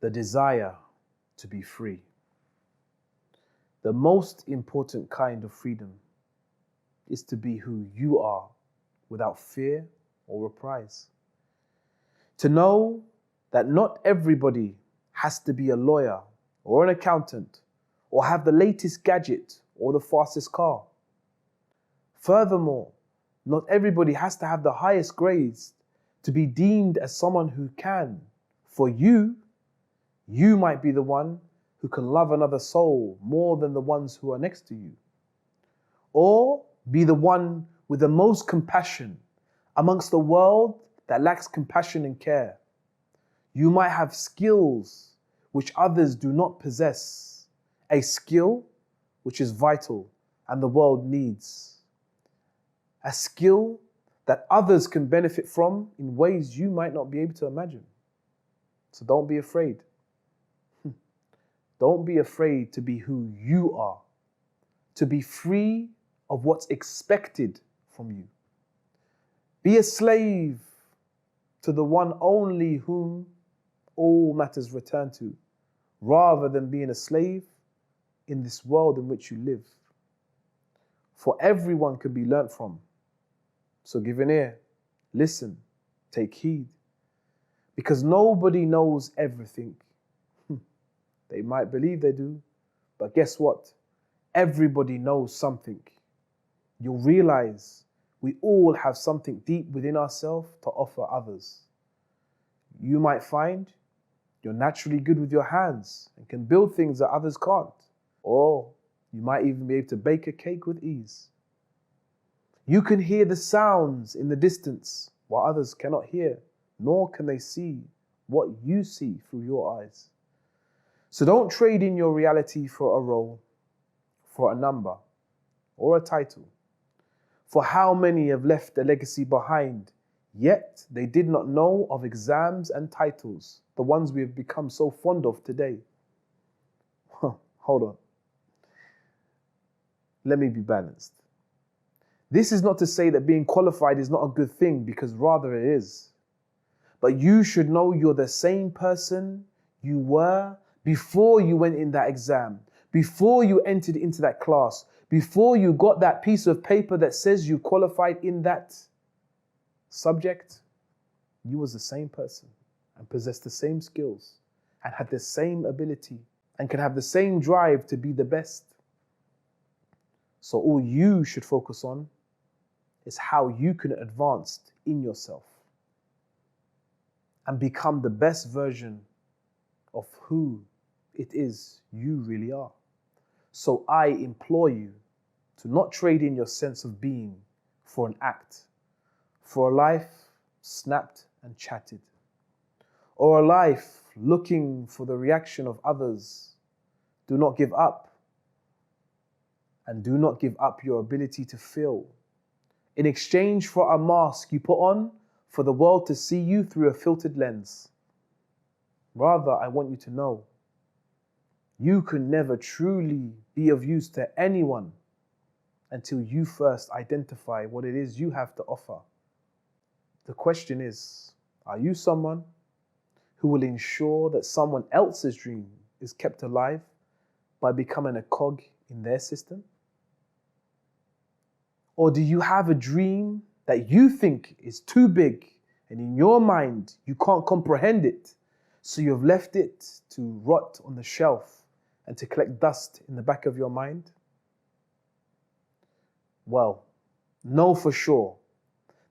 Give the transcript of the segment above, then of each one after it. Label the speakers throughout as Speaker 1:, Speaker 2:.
Speaker 1: the desire to be free. The most important kind of freedom is to be who you are without fear or reprise. To know that not everybody has to be a lawyer or an accountant or have the latest gadget or the fastest car. Furthermore, not everybody has to have the highest grades to be deemed as someone who can. For you might be the one who can love another soul more than the ones who are next to you. Or be the one with the most compassion amongst the world that lacks compassion and care. You might have skills which others do not possess, a skill which is vital and the world needs. A skill that others can benefit from in ways you might not be able to imagine. So don't be afraid. Don't be afraid to be who you are, to be free of what's expected from you. Be a slave to the one only whom all matters return to, rather than being a slave in this world in which you live. For everyone can be learnt from. So give an ear, listen, take heed. Because nobody knows everything. They might believe they do, but guess what? Everybody knows something. You'll realize we all have something deep within ourselves to offer others. You might find you're naturally good with your hands and can build things that others can't. Or you might even be able to bake a cake with ease. You can hear the sounds in the distance while others cannot hear, nor can they see what you see through your eyes. So don't trade in your reality for a role, for a number, or a title. For how many have left a legacy behind, yet they did not know of exams and titles, the ones we have become so fond of today. Hold on. Let me be balanced. This is not to say that being qualified is not a good thing, because rather it is. But you should know you're the same person you were before you went in that exam, before you entered into that class, before you got that piece of paper that says you qualified in that subject. You was the same person and possessed the same skills and had the same ability and can have the same drive to be the best. So all you should focus on is how you can advance in yourself and become the best version of who it is you really are. So I implore you to not trade in your sense of being for an act, for a life snapped and chatted, or a life looking for the reaction of others. Do not give up, and do not give up your ability to feel. In exchange for a mask you put on for the world to see you through a filtered lens. Rather, I want you to know you can never truly be of use to anyone until you first identify what it is you have to offer. The question is, are you someone who will ensure that someone else's dream is kept alive by becoming a cog in their system? Or do you have a dream that you think is too big and in your mind you can't comprehend it, so you've left it to rot on the shelf and to collect dust in the back of your mind? Well, know for sure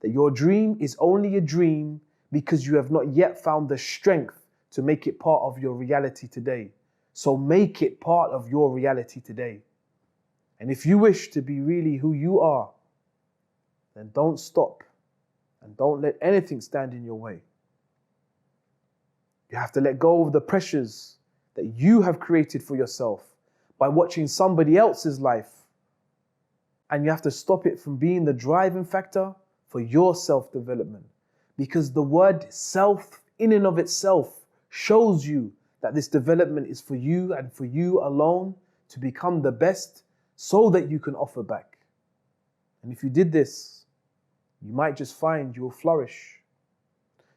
Speaker 1: that your dream is only a dream because you have not yet found the strength to make it part of your reality today. So make it part of your reality today. And if you wish to be really who you are, then don't stop and don't let anything stand in your way. You have to let go of the pressures that you have created for yourself by watching somebody else's life. And you have to stop it from being the driving factor for your self-development. Because the word self in and of itself shows you that this development is for you and for you alone to become the best so that you can offer back. And if you did this, you might just find you will flourish.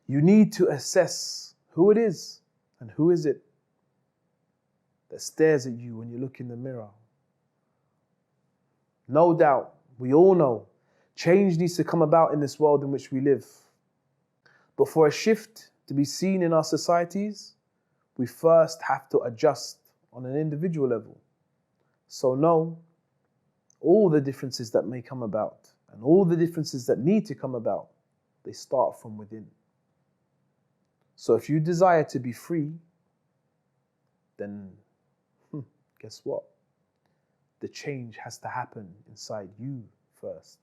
Speaker 1: You need to assess who it is And who is it that stares at you when you look in the mirror? No doubt, we all know, change needs to come about in this world in which we live. But for a shift to be seen in our societies, we first have to adjust on an individual level. So know all the differences that may come about and all the differences that need to come about, they start from within. So if you desire to be free, then guess what? The change has to happen inside you first.